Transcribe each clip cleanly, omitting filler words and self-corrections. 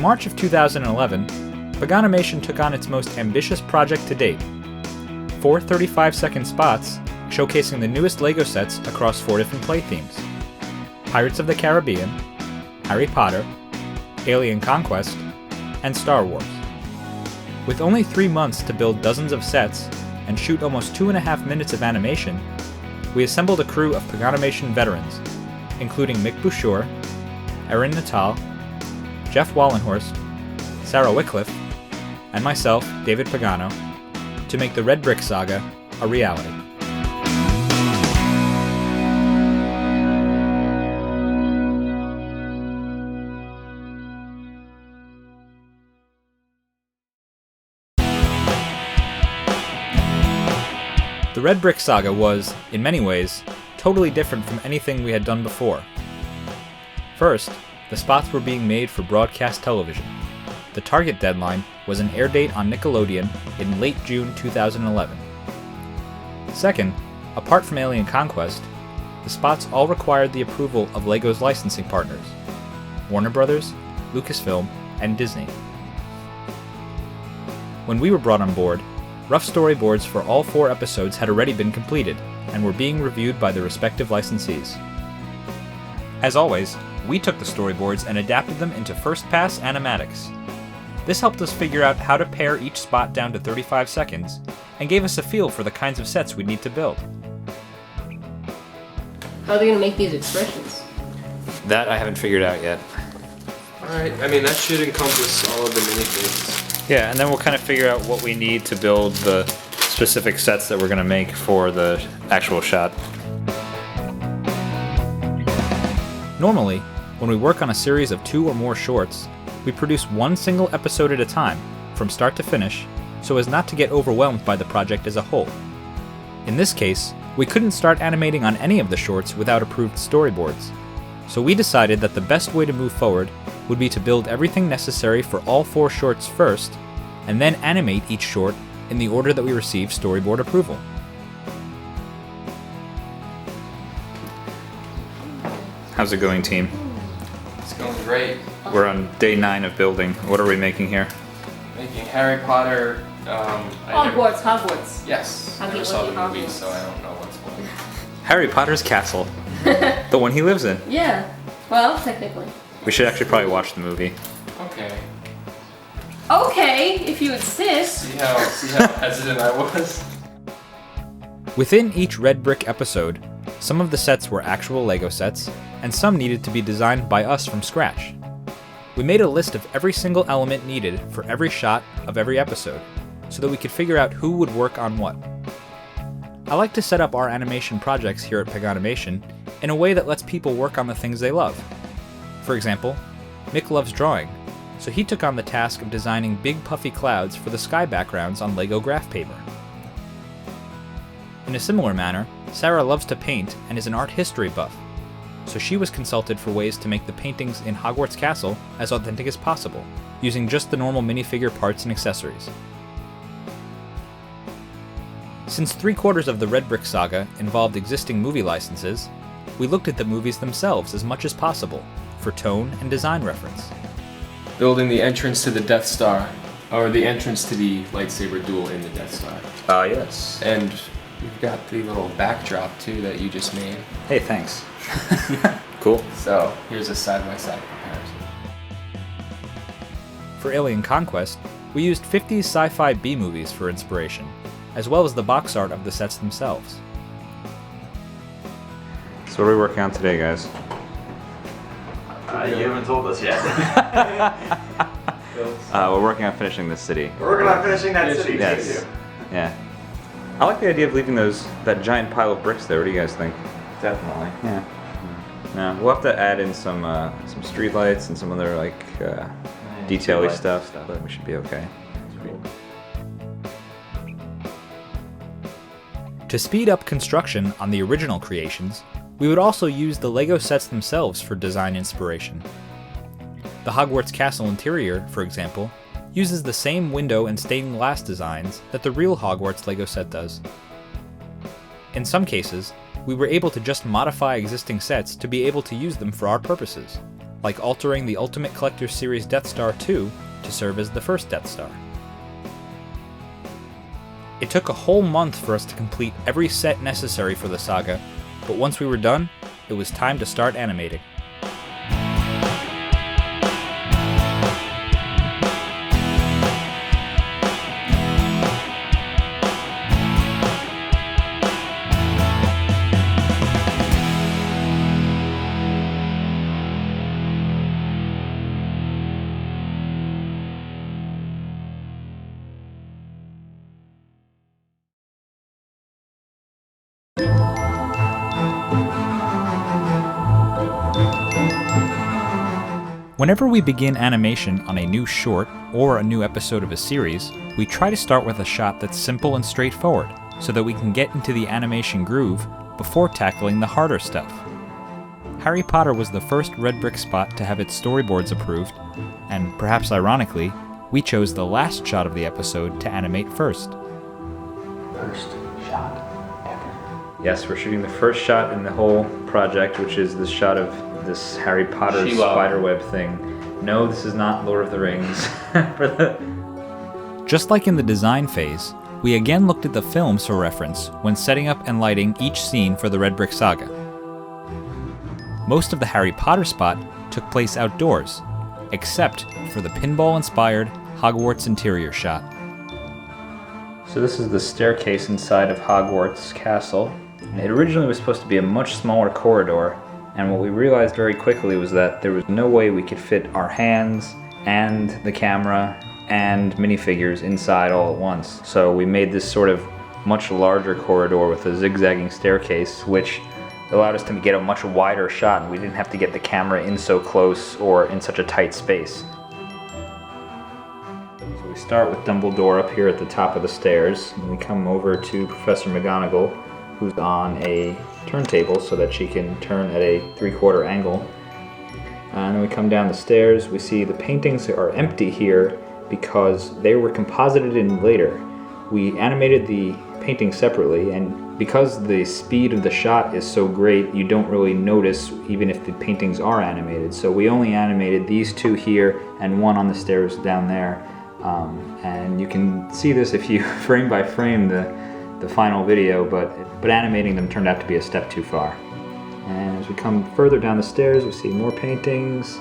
March of 2011, Paganomation took on its most ambitious project to date. 4 35-second spots showcasing the newest LEGO sets across 4 different play themes: Pirates of the Caribbean, Harry Potter, Alien Conquest, and Star Wars. With only 3 months to build dozens of sets and shoot almost 2.5 minutes of animation, we assembled a crew of Paganomation veterans, including Mick Bouchard, Erin Natal, Jeff Wallenhorst, Sarah Wycliffe, and myself, David Pagano, to make the Red Brick Saga a reality. The Red Brick Saga was, in many ways, totally different from anything we had done before. First, the spots were being made for broadcast television. The target deadline was an air date on Nickelodeon in late June 2011. Second, apart from Alien Conquest, the spots all required the approval of LEGO's licensing partners: Warner Brothers, Lucasfilm, and Disney. When we were brought on board, rough storyboards for all 4 episodes had already been completed and were being reviewed by the respective licensees. As always, we took the storyboards and adapted them into first-pass animatics. This helped us figure out how to pare each spot down to 35 seconds, and gave us a feel for the kinds of sets we'd need to build. How are they going to make these expressions? That I haven't figured out yet. Alright, I mean that should encompass all of the minifigs. Yeah, and then we'll kind of figure out what we need to build the specific sets that we're going to make for the actual shot. Normally, when we work on a series of 2 or more shorts, we produce one single episode at a time, from start to finish, so as not to get overwhelmed by the project as a whole. In this case, we couldn't start animating on any of the shorts without approved storyboards, so we decided that the best way to move forward would be to build everything necessary for all 4 shorts first, and then animate each short in the order that we receive storyboard approval. How's it going, team? It's going great. We're on day 9 of building. What are we making here? Making Harry Potter. Hogwarts. Yes. I never saw the movie, so I don't know what's going on. Harry Potter's castle. The one he lives in. Yeah. Well, technically. We should actually probably watch the movie. Okay. Okay, if you insist. See how hesitant I was? Within each Red Brick episode, some of the sets were actual LEGO sets, and some needed to be designed by us from scratch. We made a list of every single element needed for every shot of every episode, so that we could figure out who would work on what. I like to set up our animation projects here at Paganomation in a way that lets people work on the things they love. For example, Mick loves drawing, so he took on the task of designing big puffy clouds for the sky backgrounds on LEGO graph paper. In a similar manner, Sarah loves to paint and is an art history buff, so she was consulted for ways to make the paintings in Hogwarts Castle as authentic as possible, using just the normal minifigure parts and accessories. Since 3/4 of the Red Brick Saga involved existing movie licenses, we looked at the movies themselves as much as possible, for tone and design reference. Building the entrance to the Death Star, or the entrance to the lightsaber duel in the Death Star. Yes. And we've got the little backdrop too that you just made. Hey, thanks. Cool. So here's a side-by-side comparison. For Alien Conquest, we used 50s sci-fi B-movies for inspiration, as well as the box art of the sets themselves. So what are we working on today, guys? You haven't told us yet. We're working on finishing this city. We're working on finishing that city. Yes. Yeah. I like the idea of leaving that giant pile of bricks there. What do you guys think? Definitely. Yeah. No, we'll have to add in some street lights and some other detail-y stuff, but we should be okay. To speed up construction on the original creations, we would also use the LEGO sets themselves for design inspiration. The Hogwarts Castle interior, for example, uses the same window and stained glass designs that the real Hogwarts LEGO set does. In some cases, we were able to just modify existing sets to be able to use them for our purposes, like altering the Ultimate Collector Series Death Star 2 to serve as the first Death Star. It took a whole month for us to complete every set necessary for the saga, but once we were done, it was time to start animating. Whenever we begin animation on a new short or a new episode of a series, we try to start with a shot that's simple and straightforward, so that we can get into the animation groove before tackling the harder stuff. Harry Potter was the first red brick spot to have its storyboards approved, and perhaps ironically, we chose the last shot of the episode to animate first. First shot ever. Yes, we're shooting the first shot in the whole project, which is this shot of this Harry Potter spiderweb thing. No, this is not Lord of the Rings. Just like in the design phase, we again looked at the films for reference when setting up and lighting each scene for the Red Brick Saga. Most of the Harry Potter spot took place outdoors, except for the pinball-inspired Hogwarts interior shot. So this is the staircase inside of Hogwarts Castle. It originally was supposed to be a much smaller corridor, and what we realized very quickly was that there was no way we could fit our hands and the camera and minifigures inside all at once. So we made this sort of much larger corridor with a zigzagging staircase, which allowed us to get a much wider shot, and we didn't have to get the camera in so close or in such a tight space. So we start with Dumbledore up here at the top of the stairs, and we come over to Professor McGonagall, who's on a turntable so that she can turn at a 3/4 angle. And then we come down the stairs. We see the paintings are empty here because they were composited in later. We animated the paintings separately, and because the speed of the shot is so great, you don't really notice even if the paintings are animated. So we only animated these two here and one on the stairs down there. And you can see this if you frame by frame the final video, but animating them turned out to be a step too far. And as we come further down the stairs, we see more paintings,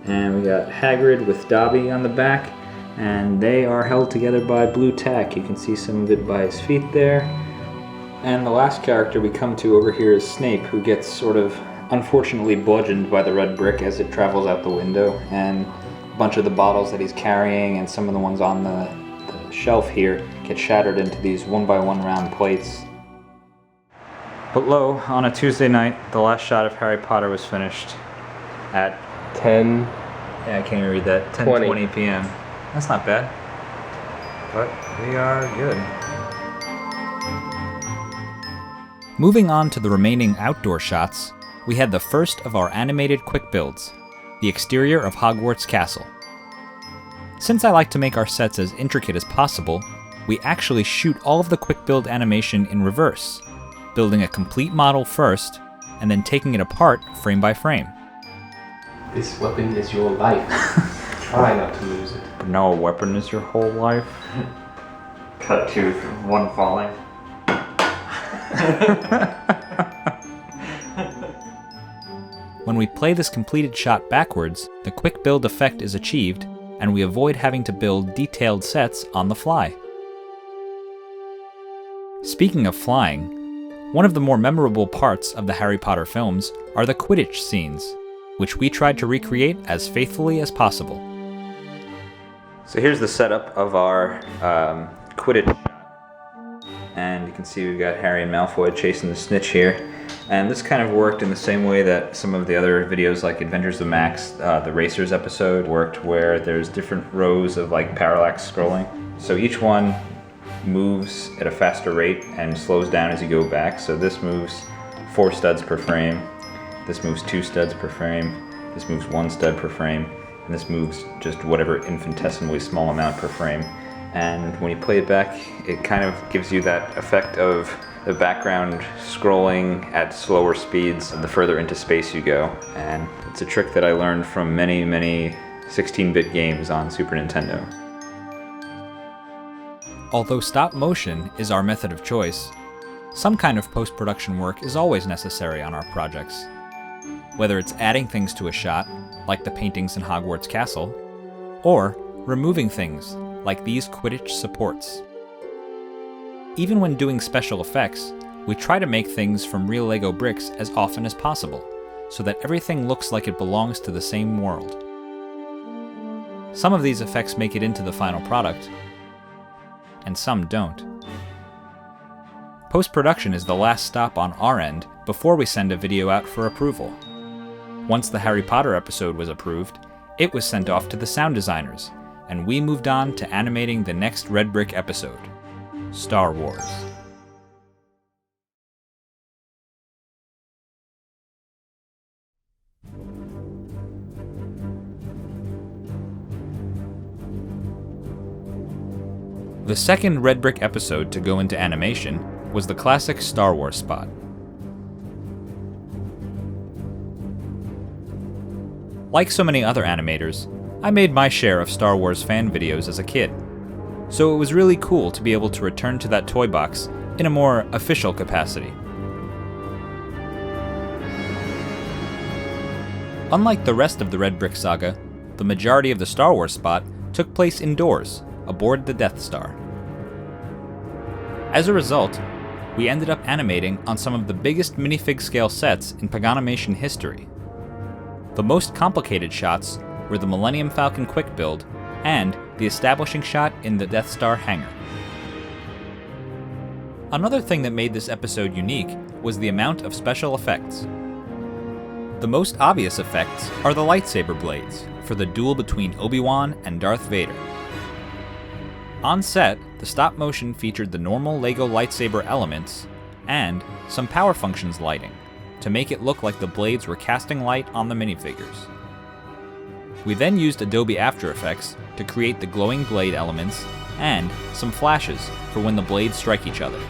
and we got Hagrid with Dobby on the back, and they are held together by blue tack. You can see some of it by his feet there. And the last character we come to over here is Snape, who gets sort of unfortunately bludgeoned by the red brick as it travels out the window, and a bunch of the bottles that he's carrying and some of the ones on the shelf here get shattered into these 1x1 round plates. But lo, on a Tuesday night, the last shot of Harry Potter was finished at 10. Yeah, I can't even read that. 10:20 p.m. That's not bad. But we are good. Moving on to the remaining outdoor shots, we had the first of our animated quick builds, the exterior of Hogwarts Castle. Since I like to make our sets as intricate as possible, we actually shoot all of the quick build animation in reverse, building a complete model first, and then taking it apart frame by frame. This weapon is your life. Try not to lose it. But no, a weapon is your whole life. Cut to one falling. When we play this completed shot backwards, the quick build effect is achieved, and we avoid having to build detailed sets on the fly. Speaking of flying, one of the more memorable parts of the Harry Potter films are the Quidditch scenes, which we tried to recreate as faithfully as possible. So here's the setup of our Quidditch shot. And you can see we've got Harry and Malfoy chasing the snitch here. And this kind of worked in the same way that some of the other videos like Adventures of Max, the Racers episode, worked, where there's different rows of like parallax scrolling. So each one moves at a faster rate and slows down as you go back. So this moves 4 studs per frame, this moves 2 studs per frame, this moves 1 stud per frame, and this moves just whatever infinitesimally small amount per frame. And when you play it back, it kind of gives you that effect of the background scrolling at slower speeds the further into space you go. And it's a trick that I learned from many, many 16-bit games on Super Nintendo. Although stop motion is our method of choice, some kind of post-production work is always necessary on our projects. Whether it's adding things to a shot, like the paintings in Hogwarts Castle, or removing things, like these Quidditch supports. Even when doing special effects, we try to make things from real Lego bricks as often as possible, so that everything looks like it belongs to the same world. Some of these effects make it into the final product, and some don't. Post-production is the last stop on our end before we send a video out for approval. Once the Harry Potter episode was approved, it was sent off to the sound designers, and we moved on to animating the next Red Brick episode, Star Wars. The second Red Brick episode to go into animation was the classic Star Wars spot. Like so many other animators, I made my share of Star Wars fan videos as a kid, so it was really cool to be able to return to that toy box in a more official capacity. Unlike the rest of the Red Brick Saga, the majority of the Star Wars spot took place indoors, aboard the Death Star. As a result, we ended up animating on some of the biggest minifig scale sets in Paganomation history. The most complicated shots were the Millennium Falcon quick build and the establishing shot in the Death Star hangar. Another thing that made this episode unique was the amount of special effects. The most obvious effects are the lightsaber blades for the duel between Obi-Wan and Darth Vader. On set, the stop motion featured the normal LEGO lightsaber elements and some power functions lighting to make it look like the blades were casting light on the minifigures. We then used Adobe After Effects to create the glowing blade elements and some flashes for when the blades strike each other.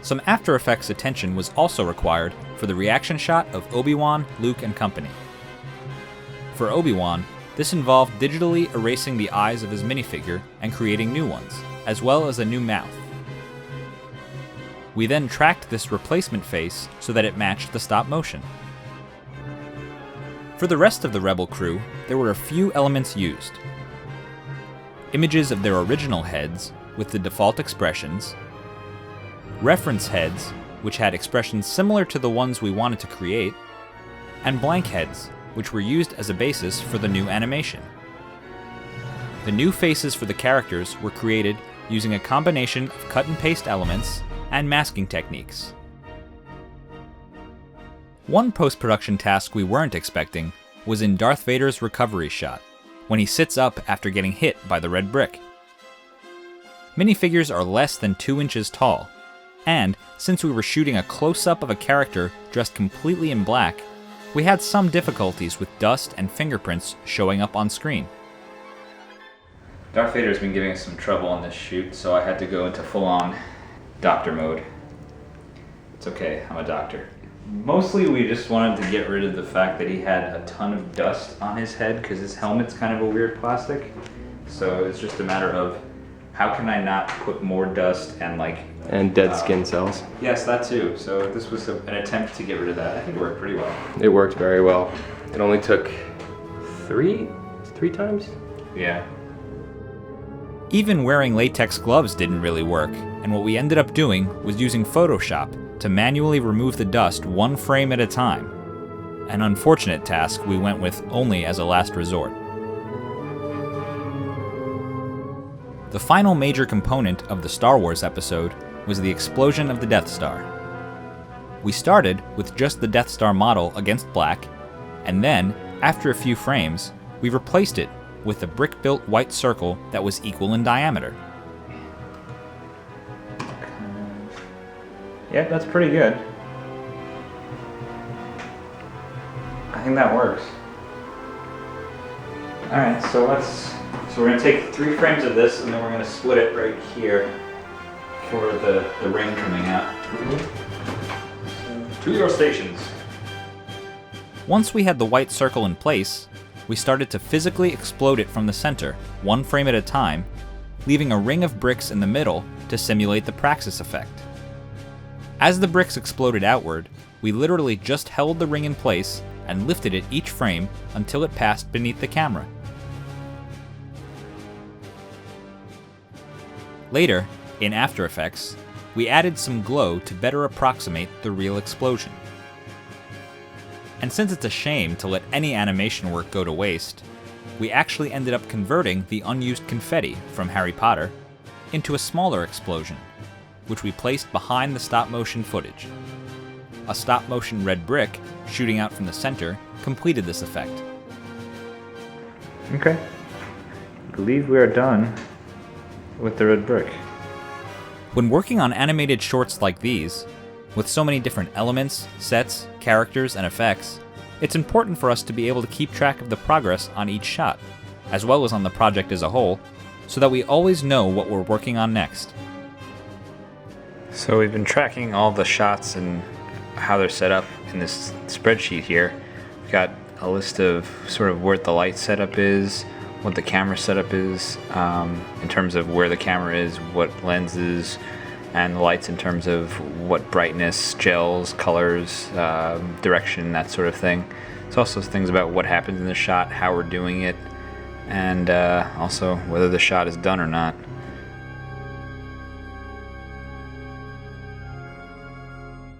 Some After Effects attention was also required for the reaction shot of Obi-Wan, Luke, and company. For Obi-Wan, this involved digitally erasing the eyes of his minifigure and creating new ones, as well as a new mouth. We then tracked this replacement face so that it matched the stop motion. For the rest of the Rebel crew, there were a few elements used. Images of their original heads with the default expressions, reference heads, which had expressions similar to the ones we wanted to create, and blank heads, which were used as a basis for the new animation. The new faces for the characters were created using a combination of cut and paste elements and masking techniques. One post-production task we weren't expecting was in Darth Vader's recovery shot, when he sits up after getting hit by the red brick. Minifigures are less than 2 inches tall, and since we were shooting a close-up of a character dressed completely in black, we had some difficulties with dust and fingerprints showing up on screen. Darth Vader's been giving us some trouble on this shoot, so I had to go into full-on doctor mode. It's okay, I'm a doctor. Mostly we just wanted to get rid of the fact that he had a ton of dust on his head because his helmet's kind of a weird plastic. So it's just a matter of how can I not put more dust and And dead skin cells. Yes, that too. So this was an attempt to get rid of that. I think it worked pretty well. It worked very well. It only took three times? Yeah. Even wearing latex gloves didn't really work, and what we ended up doing was using Photoshop to manually remove the dust one frame at a time. An unfortunate task we went with only as a last resort. The final major component of the Star Wars episode was the explosion of the Death Star. We started with just the Death Star model against black, and then, after a few frames, we replaced it with a brick-built white circle that was equal in diameter. Yeah, that's pretty good. I think that works. Alright, so let's So we're going to take 3 frames of this and then we're going to split it right here for the ring coming out. So, to your stations. Once we had the white circle in place, we started to physically explode it from the center, 1 frame at a time, leaving a ring of bricks in the middle to simulate the Praxis effect. As the bricks exploded outward, we literally just held the ring in place and lifted it each frame until it passed beneath the camera. Later, in After Effects, we added some glow to better approximate the real explosion. And since it's a shame to let any animation work go to waste, we actually ended up converting the unused confetti from Harry Potter into a smaller explosion, which we placed behind the stop-motion footage. A stop-motion red brick shooting out from the center completed this effect. Okay, I believe we are done with the red brick. When working on animated shorts like these, with so many different elements, sets, characters, and effects, it's important for us to be able to keep track of the progress on each shot, as well as on the project as a whole, so that we always know what we're working on next. So we've been tracking all the shots and how they're set up in this spreadsheet here. We've got a list of sort of where the light setup is, what the camera setup is, in terms of where the camera is, what lenses, and the lights in terms of what brightness, gels, colors, direction, that sort of thing. It's also things about what happens in the shot, how we're doing it, and also whether the shot is done or not.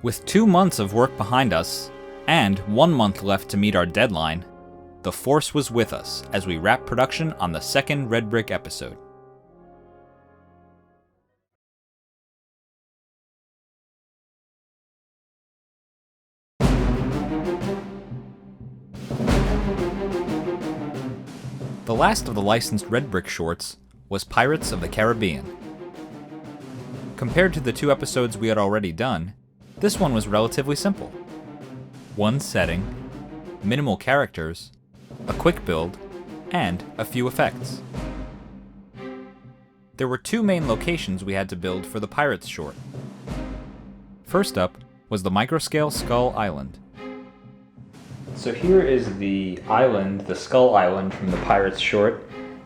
With 2 months of work behind us, and 1 month left to meet our deadline, the Force was with us as we wrapped production on the second Red Brick episode. The last of the licensed Red Brick shorts was Pirates of the Caribbean. Compared to the 2 episodes we had already done, this one was relatively simple. 1 setting, minimal characters, a quick build, and a few effects. There were 2 main locations we had to build for the Pirates short. First up was the microscale Skull Island. So here is the island, the Skull Island from the Pirates short,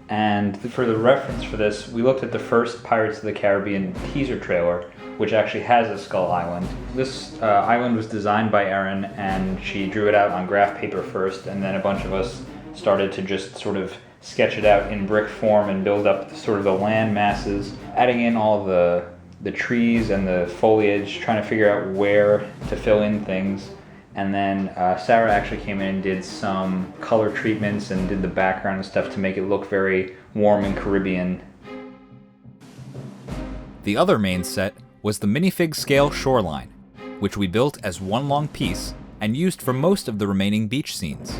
and for the reference for this, we looked at the first Pirates of the Caribbean teaser trailer, which actually has a Skull Island. This island was designed by Erin, and she drew it out on graph paper first, and then a bunch of us started to just sort of sketch it out in brick form and build up sort of the land masses, adding in all the trees and the foliage, trying to figure out where to fill in things. And then Sarah actually came in and did some color treatments and did the background and stuff to make it look very warm and Caribbean. The other main set was the minifig scale shoreline, which we built as one long piece and used for most of the remaining beach scenes.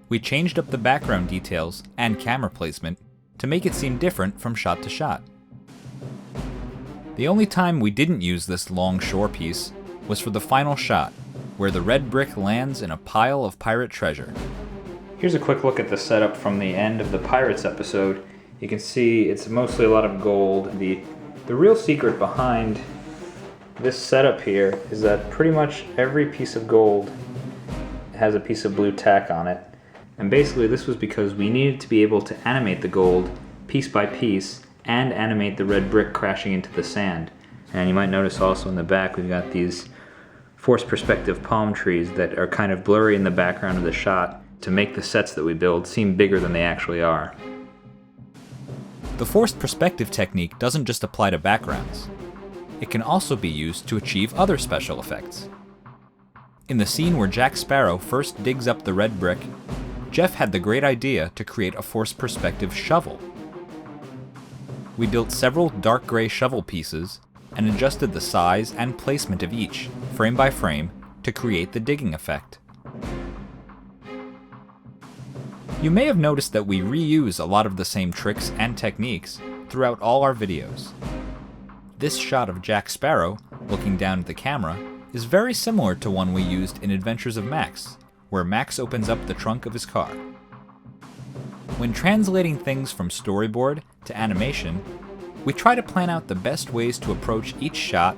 We changed up the background details and camera placement to make it seem different from shot to shot. The only time we didn't use this long shore piece was for the final shot, where the red brick lands in a pile of pirate treasure. Here's a quick look at the setup from the end of the Pirates episode. You can see it's mostly a lot of gold. The real secret behind this setup here is that pretty much every piece of gold has a piece of blue tack on it. And basically this was because we needed to be able to animate the gold piece by piece and animate the red brick crashing into the sand. And you might notice also in the back we've got these forced perspective palm trees that are kind of blurry in the background of the shot to make the sets that we build seem bigger than they actually are. The forced perspective technique doesn't just apply to backgrounds. It can also be used to achieve other special effects. In the scene where Jack Sparrow first digs up the red brick, Jeff had the great idea to create a forced perspective shovel. We built several dark gray shovel pieces and adjusted the size and placement of each, frame by frame, to create the digging effect. You may have noticed that we reuse a lot of the same tricks and techniques throughout all our videos. This shot of Jack Sparrow, looking down at the camera, is very similar to one we used in Adventures of Max, where Max opens up the trunk of his car. When translating things from storyboard to animation, we try to plan out the best ways to approach each shot,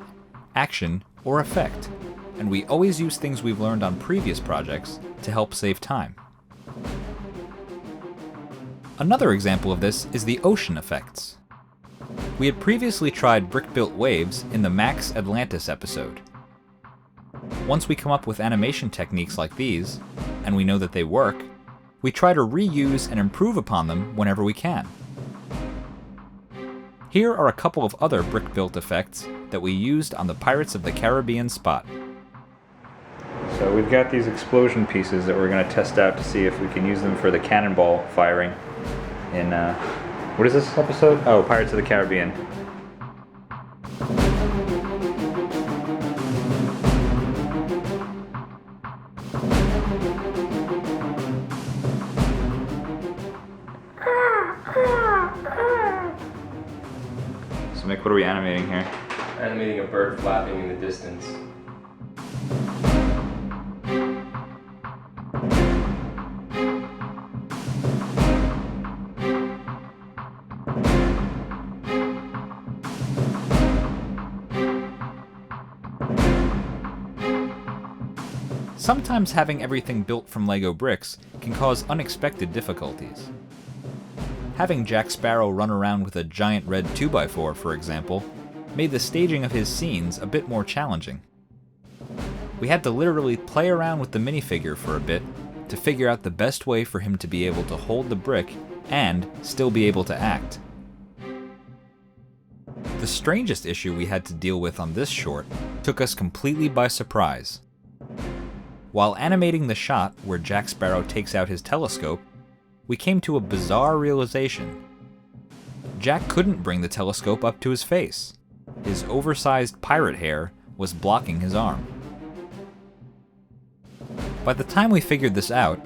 action, or effect, and we always use things we've learned on previous projects to help save time. Another example of this is the ocean effects. We had previously tried brick-built waves in the Max Atlantis episode. Once we come up with animation techniques like these, and we know that they work, we try to reuse and improve upon them whenever we can. Here are a couple of other brick-built effects that we used on the Pirates of the Caribbean spot. So we've got these explosion pieces that we're going to test out to see if we can use them for the cannonball firing in, what is this episode? Oh, Pirates of the Caribbean. So Mick, what are we animating here? Animating a bird flapping in the distance. Sometimes having everything built from Lego bricks can cause unexpected difficulties. Having Jack Sparrow run around with a giant red 2x4, for example, made the staging of his scenes a bit more challenging. We had to literally play around with the minifigure for a bit to figure out the best way for him to be able to hold the brick and still be able to act. The strangest issue we had to deal with on this short took us completely by surprise. While animating the shot where Jack Sparrow takes out his telescope, we came to a bizarre realization. Jack couldn't bring the telescope up to his face. His oversized pirate hair was blocking his arm. By the time we figured this out,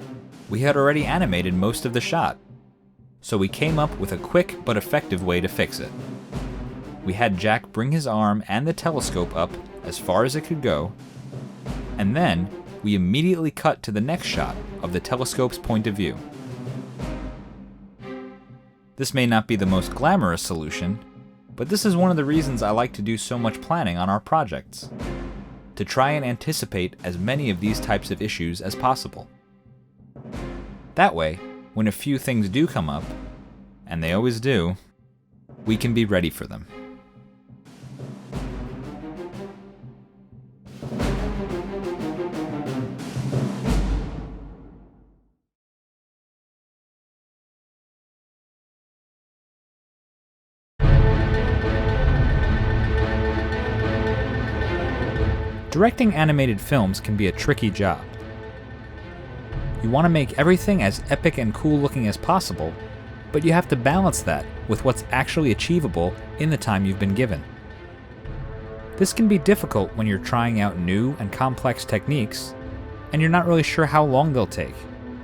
we had already animated most of the shot, so we came up with a quick but effective way to fix it. We had Jack bring his arm and the telescope up as far as it could go, and then we immediately cut to the next shot of the telescope's point of view. This may not be the most glamorous solution, but this is one of the reasons I like to do so much planning on our projects, to try and anticipate as many of these types of issues as possible. That way, when a few things do come up, and they always do, we can be ready for them. Directing animated films can be a tricky job. You want to make everything as epic and cool looking as possible, but you have to balance that with what's actually achievable in the time you've been given. This can be difficult when you're trying out new and complex techniques, and you're not really sure how long they'll take,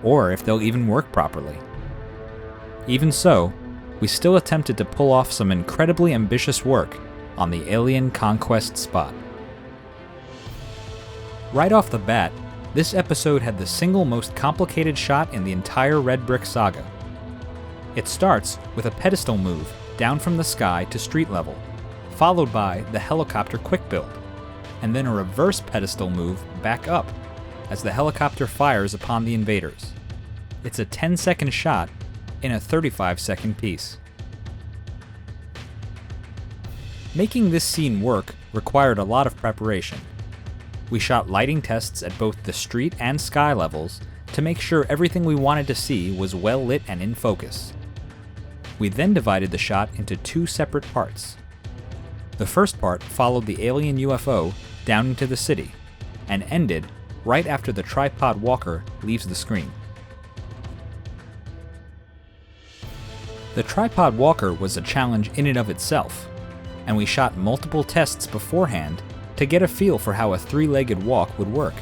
or if they'll even work properly. Even so, we still attempted to pull off some incredibly ambitious work on the Alien Conquest spot. Right off the bat, this episode had the single most complicated shot in the entire Red Brick Saga. It starts with a pedestal move down from the sky to street level, followed by the helicopter quick build, and then a reverse pedestal move back up as the helicopter fires upon the invaders. It's a 10-second shot in a 35-second piece. Making this scene work required a lot of preparation. We shot lighting tests at both the street and sky levels to make sure everything we wanted to see was well lit and in focus. We then divided the shot into two separate parts. The first part followed the alien UFO down into the city, and ended right after the tripod walker leaves the screen. The tripod walker was a challenge in and of itself, and we shot multiple tests beforehand to get a feel for how a three-legged walk would work.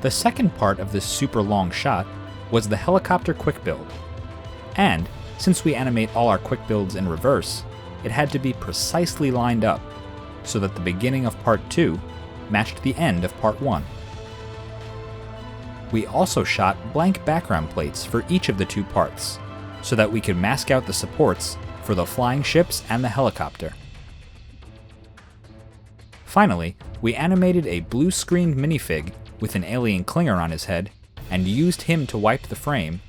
The second part of this super long shot was the helicopter quick build, and since we animate all our quick builds in reverse, it had to be precisely lined up so that the beginning of part 2 matched the end of part 1. we also shot blank background plates for each of the two parts, so that we could mask out the supports for the flying ships and the helicopter. Finally, we animated a blue-screened minifig with an alien clinger on his head and used him to wipe the frame,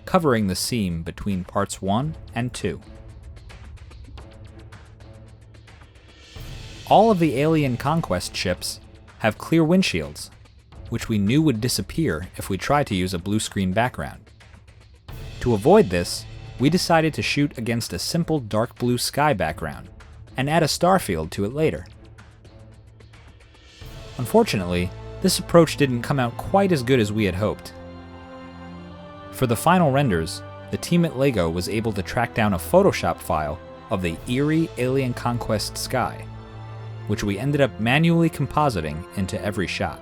covering the seam between parts 1 and 2. All of the Alien Conquest ships have clear windshields, which we knew would disappear if we tried to use a blue screen background. To avoid this, we decided to shoot against a simple dark blue sky background and add a star field to it later. Unfortunately, this approach didn't come out quite as good as we had hoped. For the final renders, the team at LEGO was able to track down a Photoshop file of the eerie Alien Conquest sky, which we ended up manually compositing into every shot.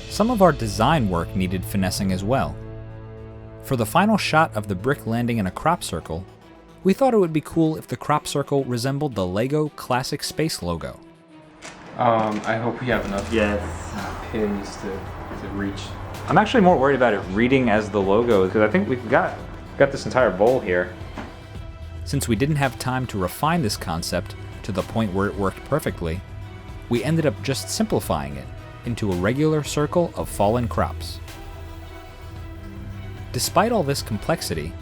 Some of our design work needed finessing as well. For the final shot of the brick landing in a crop circle, we thought it would be cool if the crop circle resembled the LEGO Classic Space logo. I hope we have enough pins to reach. I'm actually more worried about it reading as the logo, because I think we've got this entire bowl here. Since we didn't have time to refine this concept to the point where it worked perfectly, we ended up just simplifying it into a regular circle of fallen crops. Despite all this complexity,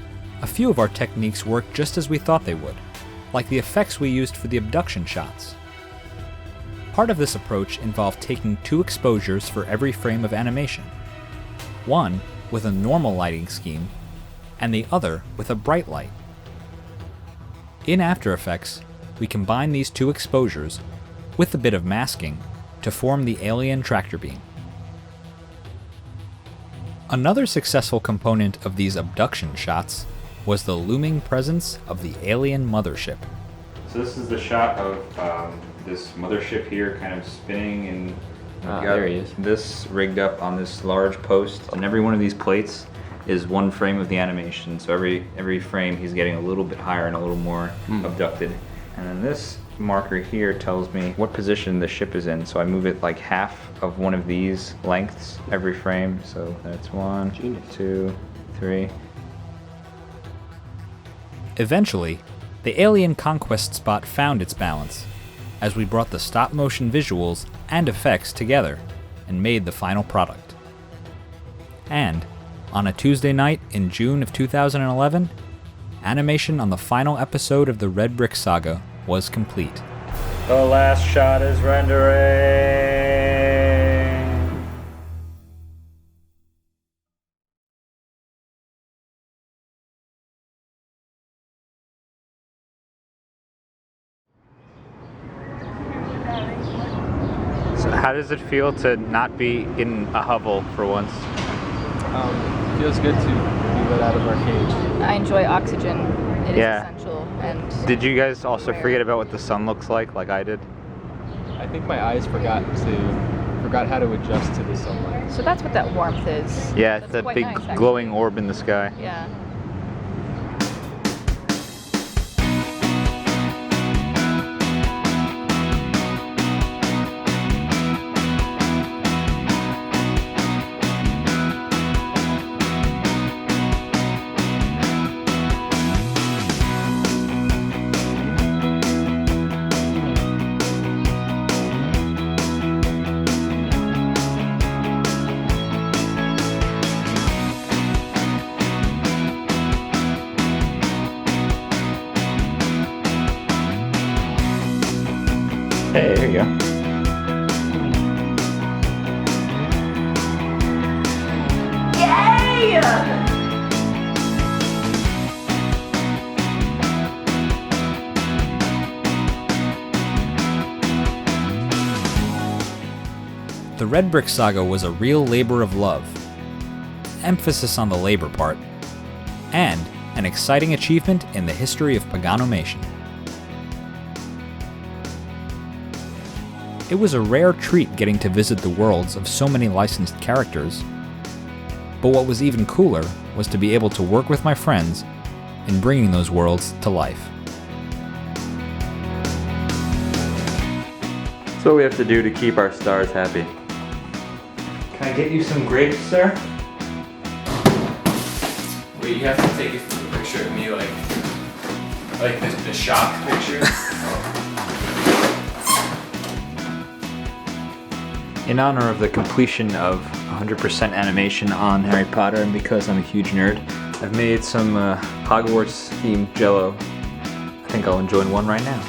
a few of our techniques worked just as we thought they would, like the effects we used for the abduction shots. Part of this approach involved taking 2 exposures for every frame of animation, one with a normal lighting scheme, and the other with a bright light. In After Effects, we combine these 2 exposures with a bit of masking to form the alien tractor beam. Another successful component of these abduction shots was the looming presence of the alien mothership. So this is the shot of this mothership here kind of spinning, and there he is. This rigged up on this large post, and every one of these plates is one frame of the animation. So every frame he's getting a little bit higher and a little more abducted. And then this marker here tells me what position the ship is in. So I move it like half of one of these lengths every frame. So that's 1, 2, 3. Eventually, the Alien Conquest spot found its balance, as we brought the stop-motion visuals and effects together and made the final product. And, on a Tuesday night in June of 2011, animation on the final episode of the Red Brick Saga was complete. The last shot is rendering. So how does it feel to not be in a hovel for once? Feels good to be let out of our cage. I enjoy oxygen. It is Yeah. essential. And Did you guys also forget about what the sun looks like I did? I think my eyes forgot how to adjust to the sunlight. so that's what that warmth is. Yeah, it's That's that quite big nice, actually. glowing orb in the sky. Yeah. Hey, there you go. The Red Brick Saga was a real labor of love, emphasis on the labor part, and an exciting achievement in the history of Paganomation. It was a rare treat getting to visit the worlds of so many licensed characters, but what was even cooler was to be able to work with my friends in bringing those worlds to life. That's what we have to do to keep our stars happy. Can I get you some grapes, sir? Wait, you have to take a picture of me like the shock picture. In honor of the completion of 100% animation on Harry Potter, and because I'm a huge nerd, I've made some Hogwarts themed Jell-O. I think I'll enjoy one right now.